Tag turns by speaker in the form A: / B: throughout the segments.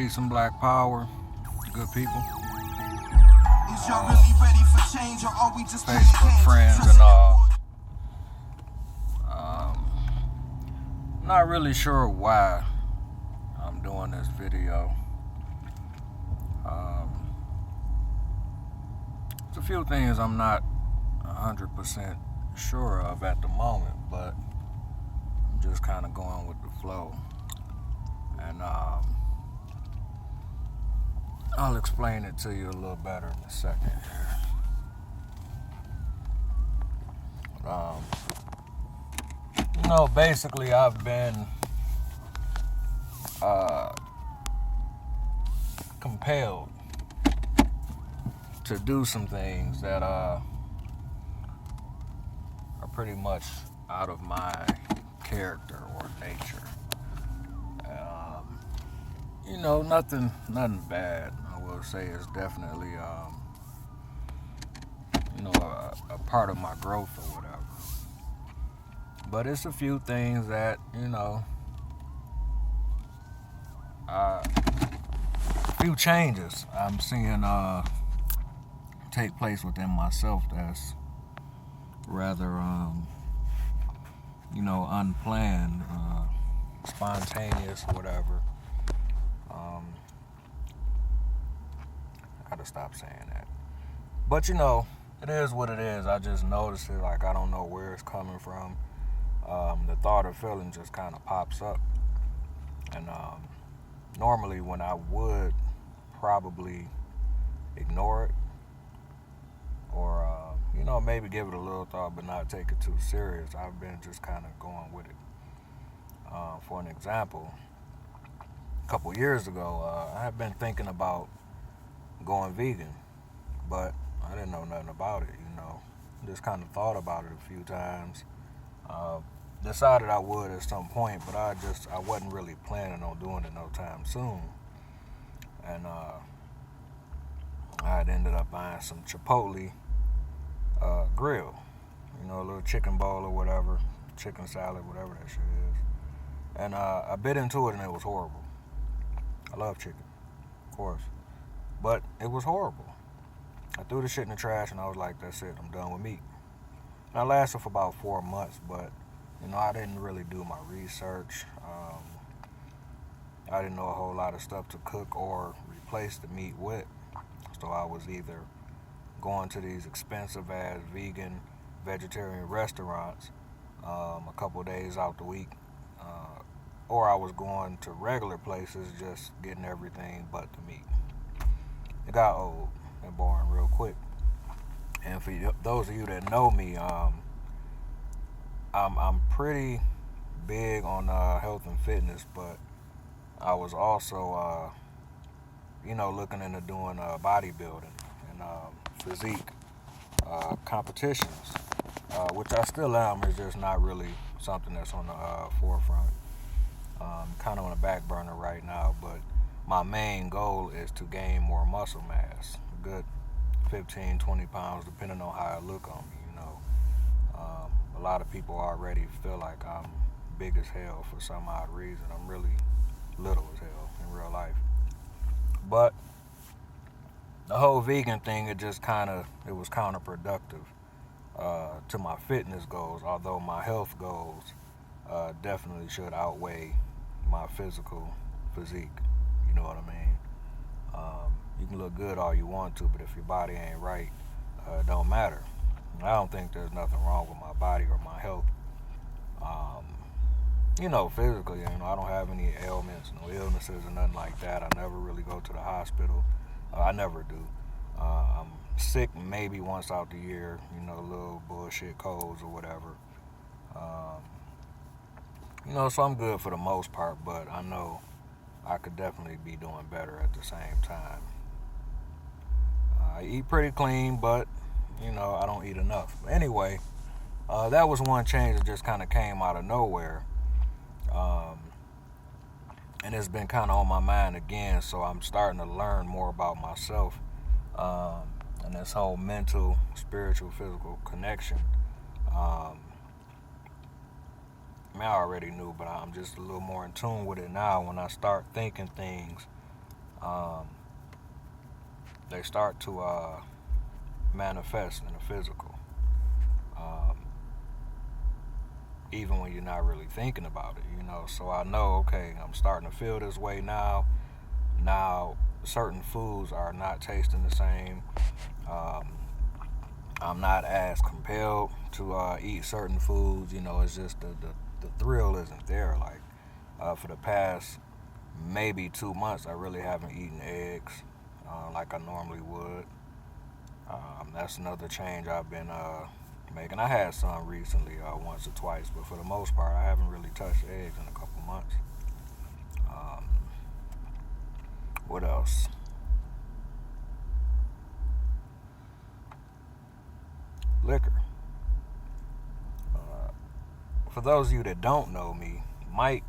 A: Peace and black power, good people.
B: Is y'all really ready for change, or are we just
A: Facebook friends and all. Not really sure why I'm doing this video. There's a few things I'm not 100% sure of at the moment, but I'm just kind of going with the flow. And I'll explain it to you a little better in a second here. Basically I've been compelled to do some things that are pretty much out of my character or nature. Nothing bad. I will say it's definitely a part of my growth or whatever. But it's a few things that, a few changes I'm seeing take place within myself that's rather, unplanned, spontaneous, whatever. I gotta stop saying that. But, it is what it is. I just noticed it, like, I don't know where it's coming from. The thought or feeling just kind of pops up. And normally when I would probably ignore it or, maybe give it a little thought but not take it too serious, I've been just kind of going with it. For an example, a couple years ago, I had been thinking about going vegan, but I didn't know nothing about it, Just kind of thought about it a few times. Decided I would at some point, but I wasn't really planning on doing it no time soon. And I had ended up buying some Chipotle grill, a little chicken bowl or whatever, chicken salad, whatever that shit is. And I bit into it and it was horrible. I love chicken, of course, but it was horrible. I threw the shit in the trash and I was like, that's it, I'm done with meat. And I lasted for about 4 months, but I didn't really do my research. I didn't know a whole lot of stuff to cook or replace the meat with. So I was either going to these expensive ass vegan, vegetarian restaurants a couple days out the week, or I was going to regular places just getting everything but the meat. It got old and boring real quick. And for those of you that know me, I'm pretty big on health and fitness, but I was also, looking into doing bodybuilding and physique competitions, which I still am. It's just not really something that's on the forefront. Kind of on the back burner right now, but my main goal is to gain more muscle mass, a good 15, 20 pounds, depending on how I look on me, A lot of people already feel like I'm big as hell for some odd reason. I'm really little as hell in real life. But the whole vegan thing, it was counterproductive to my fitness goals, although my health goals definitely should outweigh my physical physique. You know what I mean? You can look good all you want to, but if your body ain't right, it don't matter. I don't think there's nothing wrong with my body or my health. Physically, I don't have any ailments, no illnesses or nothing like that. I never really go to the hospital. I never do. I'm sick maybe once out the year, little bullshit colds or whatever. So I'm good for the most part, but I know I could definitely be doing better at the same time. I eat pretty clean, but, I don't eat enough. Anyway, that was one change that just kind of came out of nowhere. And it's been kind of on my mind again, so I'm starting to learn more about myself and this whole mental, spiritual, physical connection. I already knew, but I'm just a little more in tune with it now when I start thinking things um, they start to manifest in the physical, um, even when you're not really thinking about it, you know. So I know, okay, I'm starting to feel this way now. Now, certain foods are not tasting the same. Um, I'm not as compelled to eat certain foods. You know, it's just the thrill isn't there. Like for the past maybe 2 months, I really haven't eaten eggs like I normally would. That's another change I've been making. I had some recently, once or twice, but for the most part, I haven't really touched eggs in a couple months. Um, what else? Liquor. Uh, for those of you that don't know me, might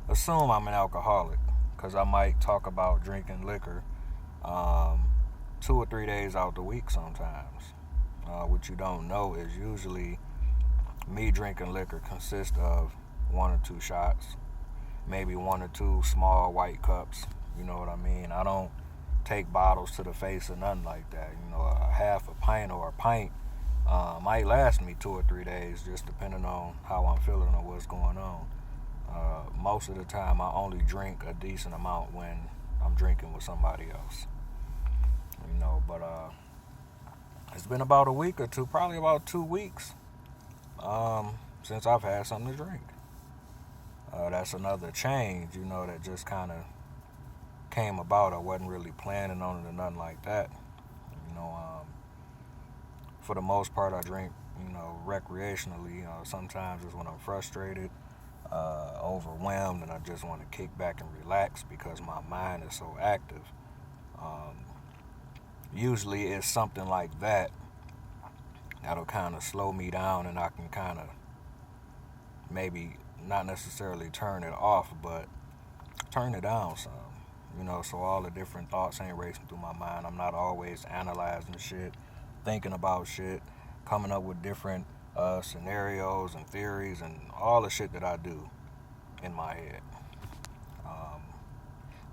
A: assume I'm an alcoholic because I might talk about drinking liquor um, 2 or 3 days out the week sometimes. What you don't know is usually me drinking liquor consists of 1 or 2 shots, maybe 1 or 2 small white cups. You know what I mean? I don't take bottles to the face or nothing like that. You know, a half a pint or a pint might last me 2 or 3 days, just depending on how I'm feeling or what's going on. Most of the time, I only drink a decent amount when I'm drinking with somebody else. You know, but it's been about a week or two, probably about 2 weeks, since I've had something to drink. That's another change, you know, that just kind of came about. I wasn't really planning on it or nothing like that. You know, for the most part, I drink, you know, recreationally. Sometimes it's when I'm frustrated, overwhelmed, and I just want to kick back and relax because my mind is so active. Um, Usually it's something like that that'll kind of slow me down, and I can kind of maybe not necessarily turn it off, but turn it down some. You know, so all the different thoughts ain't racing through my mind. I'm not always analyzing shit, thinking about shit, coming up with different scenarios and theories and all the shit that I do in my head. Um,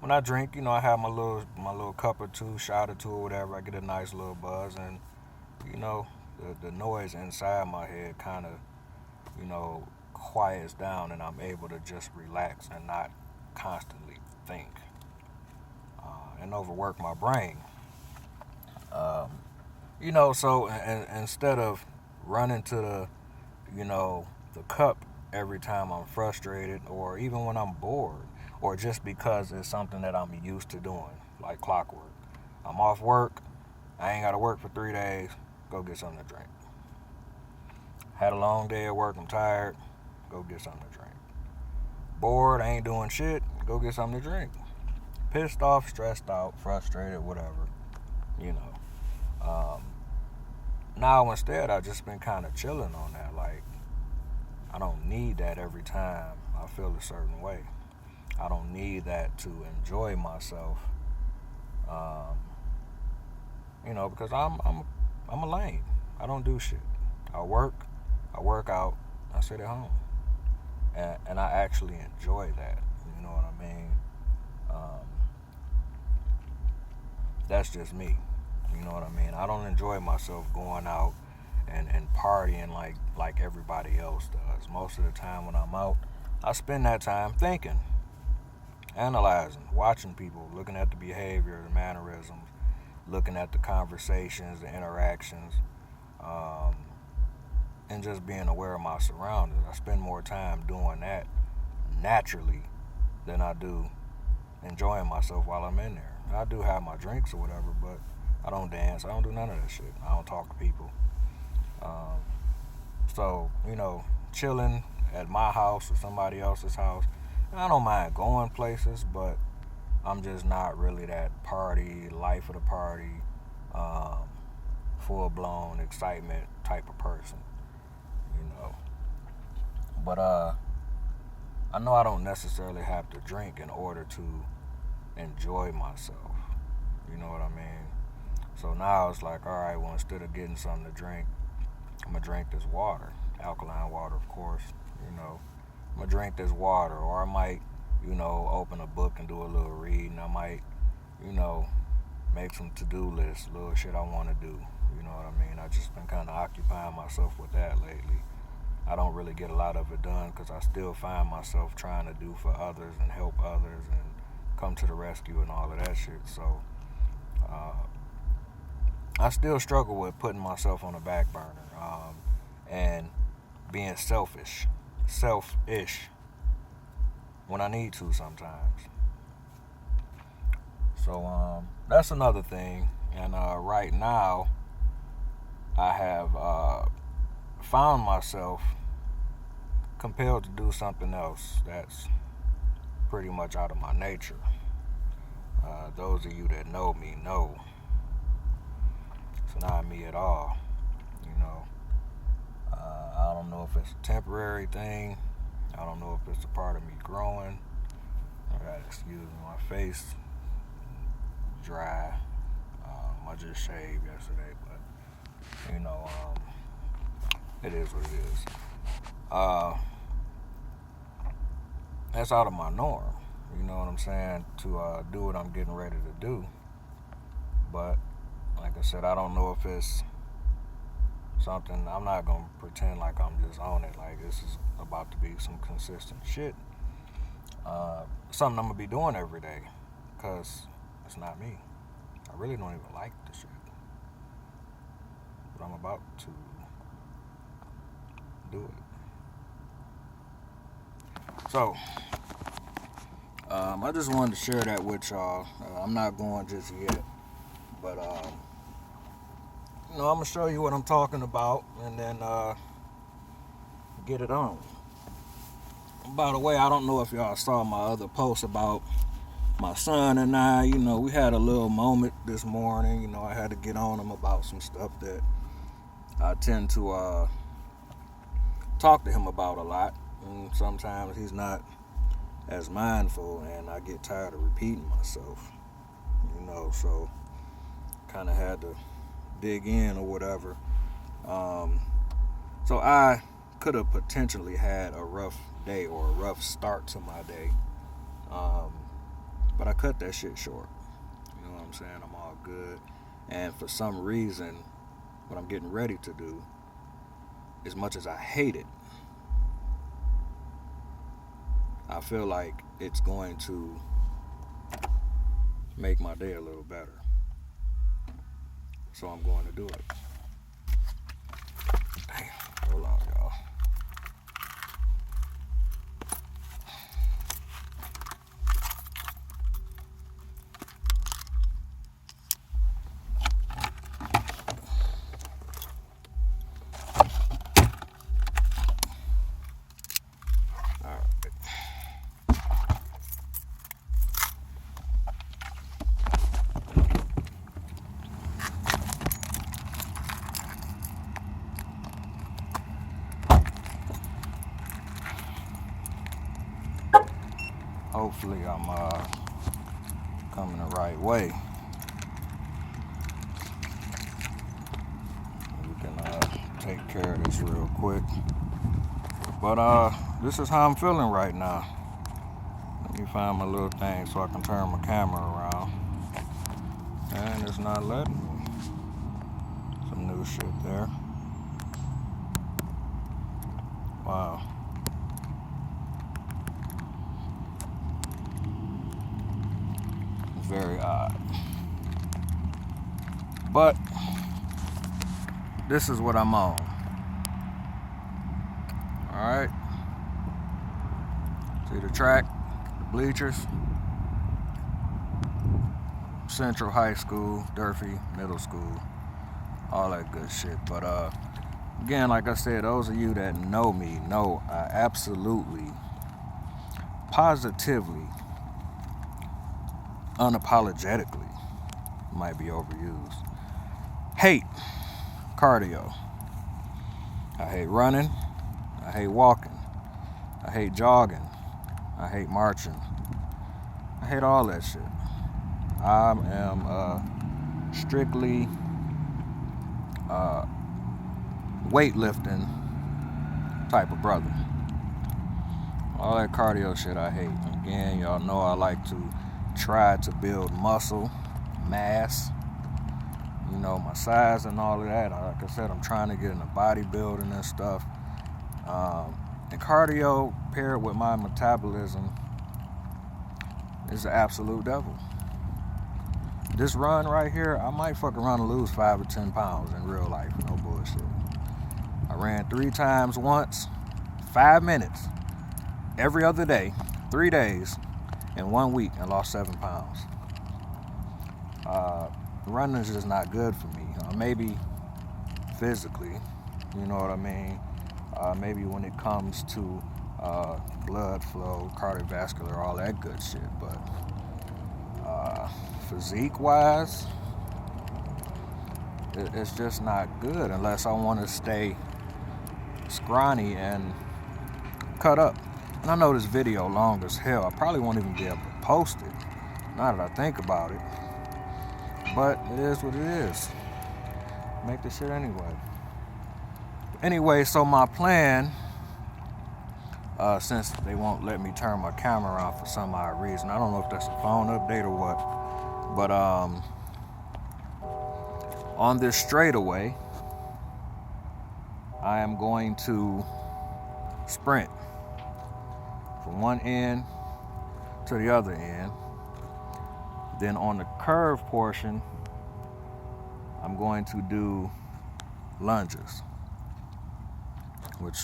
A: when I drink, you know, I have my little cup or two, shot or two or whatever. I get a nice little buzz, and you know, the noise inside my head kind of, you know, quiets down, and I'm able to just relax and not constantly think and overwork my brain. Um, you know, so instead of running to the cup every time I'm frustrated, or even when I'm bored, or just because it's something that I'm used to doing, like clockwork. I'm off work, I ain't got to work for 3 days, go get something to drink. Had a long day at work, I'm tired, go get something to drink. Bored, I ain't doing shit, go get something to drink. Pissed off, stressed out, frustrated, whatever, you know. Now instead, I've just been kind of chilling on that. Like, I don't need that every time I feel a certain way. I don't need that to enjoy myself. Um, you know, because I'm a lame. I don't do shit. I work out, I sit at home, and I actually enjoy that. You know what I mean? Um, that's just me. You know what I mean? I don't enjoy myself going out and partying like everybody else does. Most of the time when I'm out, I spend that time thinking, analyzing, watching people, looking at the behavior, the mannerisms, looking at the conversations, the interactions, um, and just being aware of my surroundings. I spend more time doing that naturally than I do enjoying myself while I'm in there. I do have my drinks or whatever, but I don't dance. I don't do none of that shit. I don't talk to people. Um, so, you know, chilling at my house or somebody else's house, I don't mind going places, but I'm just not really that party, life of the party, um, full blown excitement type of person, you know. But I know I don't necessarily have to drink in order to enjoy myself. You know what I mean? So now it's like, all right, well, instead of getting something to drink, I'm gonna drink this water, alkaline water, of course. You know, I'm gonna drink this water, or I might, you know, open a book and do a little reading. I might you know, make some to-do lists, little shit I want to do. You know what I mean? I just been kind of occupying myself with that lately. I don't really get a lot of it done because I still find myself trying to do for others and help others and come to the rescue and all of that shit. So I still struggle with putting myself on the back burner and being selfish when I need to sometimes. So that's another thing. And right now, I have found myself compelled to do something else that's pretty much out of my nature. Those of you that know me know it's not me at all. You know, I don't know if it's a temporary thing. I don't know if it's a part of me growing. I gotta excuse me, my face dry. I just shaved yesterday, but you know, it is what it is. That's out of my norm. You know what I'm saying? To do what I'm getting ready to do. But like I said, I don't know if it's something. I'm not gonna pretend like I'm just on it. Like this is about to be some consistent shit. Something I'm gonna be doing every day, cause it's not me. I really don't even like the shit, but I'm about to do it. So, I just wanted to share that with y'all. I'm not going just yet, but you know, I'm gonna show you what I'm talking about, and then get it on. By the way, I don't know if y'all saw my other post about my son and I. You know, we had a little moment this morning. You know, I had to get on him about some stuff that I tend to talk to him about a lot, and sometimes he's not as mindful, and I get tired of repeating myself. You know, so kind of had to dig in or whatever. So I could have potentially had a rough day or a rough start to my day, but I cut that shit short. You know what I'm saying? I'm all good, and for some reason, what I'm getting ready to do, as much as I hate it, I feel like it's going to make my day a little better. So I'm going to do it. Damn, hold on, y'all. Hopefully I'm coming the right way. We can take care of this real quick. But this is how I'm feeling right now. Let me find my little thing so I can turn my camera around. And it's not letting me. Some new shit there. Wow. Very odd. But this is what I'm on. Alright. See the track, the bleachers. Central High School, Durfee Middle School. All that good shit. But again, like I said, those of you that know me know I absolutely, positively, unapologetically, might be overused, hate cardio. I hate running. I hate walking. I hate jogging. I hate marching. I hate all that shit. I am strictly weightlifting type of brother. All that cardio shit I hate. Again, y'all know I like to try to build muscle mass, you know, my size and all of that. Like I said, I'm trying to get into bodybuilding and stuff. And cardio paired with my metabolism is the absolute devil. This run right here, I might fuck around and lose 5 or 10 pounds in real life, no bullshit. I ran 3 times once, 5 minutes, every other day, 3 days, in 1 week, and lost 7 pounds. Running is just not good for me. Maybe physically, you know what I mean? Maybe when it comes to blood flow, cardiovascular, all that good shit. But physique-wise, it's just not good unless I want to stay scrawny and cut up. And I know this video long as hell. I probably won't even be able to post it, now that I think about it. But it is what it is. Make the shit anyway. Anyway, so my plan, since they won't let me turn my camera on for some odd reason, I don't know if that's a phone update or what, but on this straightaway, I am going to sprint from one end to the other end. Then on the curve portion, I'm going to do lunges, which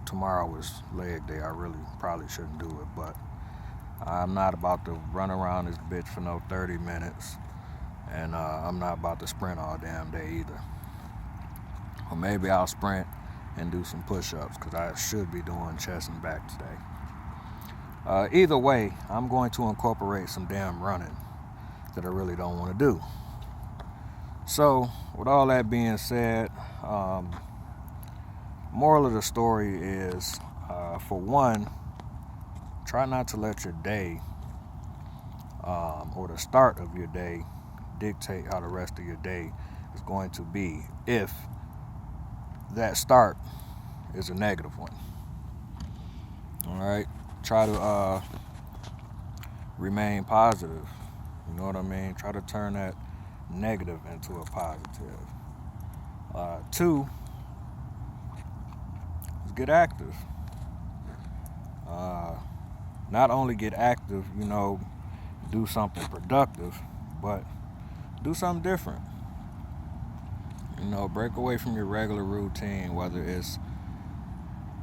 A: tomorrow is leg day. I really probably shouldn't do it, but I'm not about to run around this bitch for no 30 minutes, and I'm not about to sprint all damn day either. Or maybe I'll sprint and do some push-ups, because I should be doing chest and back today. Either way, I'm going to incorporate some damn running that I really don't want to do. So, with all that being said, moral of the story is, for one, try not to let your day or the start of your day dictate how the rest of your day is going to be, if that start is a negative one. All right, try to remain positive. You know what I mean? Try to turn that negative into a positive. 2 is get active. Not only get active, you know, do something productive, but do something different. You know, break away from your regular routine, whether it's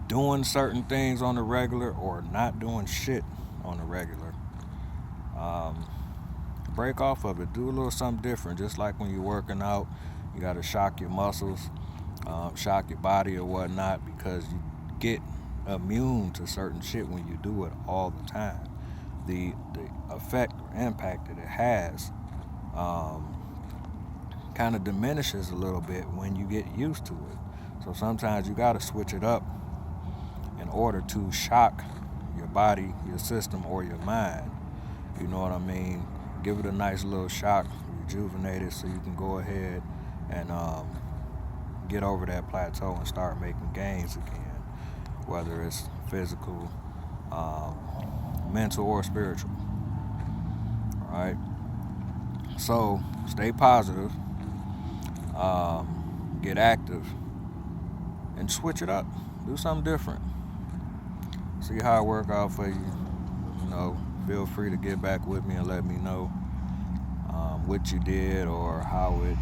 A: doing certain things on the regular or not doing shit on the regular. Break off of it. Do a little something different. Just like when you're working out, you got to shock your muscles, shock your body or whatnot, because you get immune to certain shit when you do it all the time. The effect or impact that it has kind of diminishes a little bit when you get used to it. So sometimes you got to switch it up in order to shock your body, your system, or your mind. You know what I mean? Give it a nice little shock, rejuvenate it, so you can go ahead and get over that plateau and start making gains again, whether it's physical, mental, or spiritual. All right? So stay positive, get active, and switch it up. Do something different. See how it work out for you. You know, feel free to get back with me and let me know what you did or how it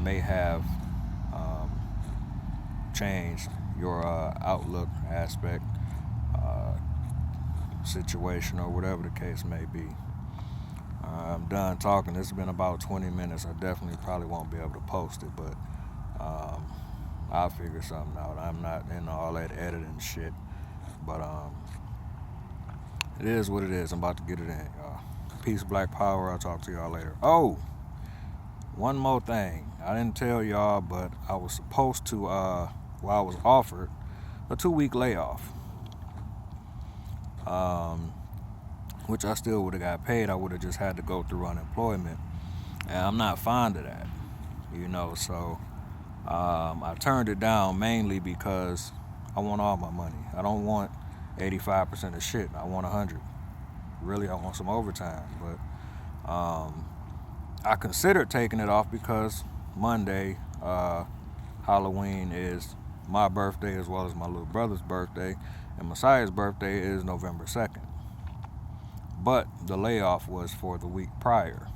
A: may have changed your outlook, aspect, situation, or whatever the case may be. I'm done talking. This has been about 20 minutes. I definitely probably won't be able to post it, but I'll figure something out. I'm not into all that editing shit, but it is what it is. I'm about to get it in, y'all. Peace, Black Power. I'll talk to y'all later. Oh, one more thing. I didn't tell y'all, but I was supposed to, I was offered a 2-week layoff, which I still would have got paid. I would have just had to go through unemployment, and I'm not fond of that, you know. So I turned it down mainly because I want all my money. I don't want 85% of shit. I want 100. really I want some overtime. But I considered taking it off because Monday, Halloween is my birthday as well as my little brother's birthday, and Messiah's birthday is November 2nd. But the layoff was for the week prior.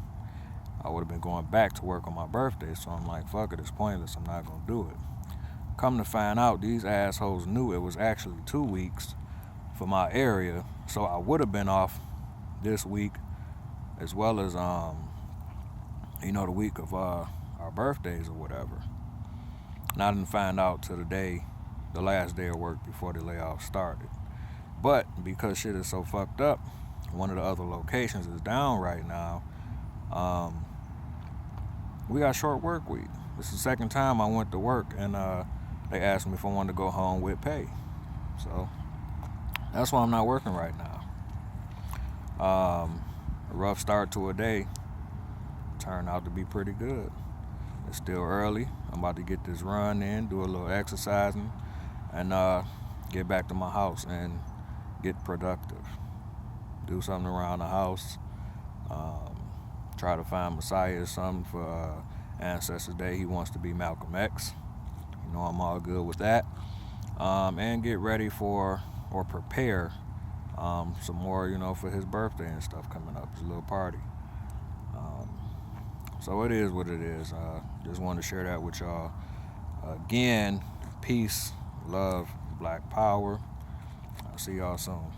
A: I would have been going back to work on my birthday, so I'm like, fuck it, it's pointless, I'm not gonna do it. Come to find out, these assholes knew it was actually 2 weeks for my area, so I would have been off this week as well as the week of our birthdays or whatever. And I didn't find out till the last day of work before the layoff started. But because shit is so fucked up, one of the other locations is down right now. We got short work week. This is the second time I went to work, and they asked me if I wanted to go home with pay. So that's why I'm not working right now. A rough start to a day turned out to be pretty good. It's still early. I'm about to get this run in, do a little exercising, and get back to my house and get productive. Do something around the house. Try to find Messiah something for Ancestors Day. He wants to be Malcolm X. I'm all good with that. And get ready for or prepare some more, for his birthday and stuff coming up. His little party. So it is what it is. Just wanted to share that with y'all. Again, peace, love, Black power. I'll see y'all soon.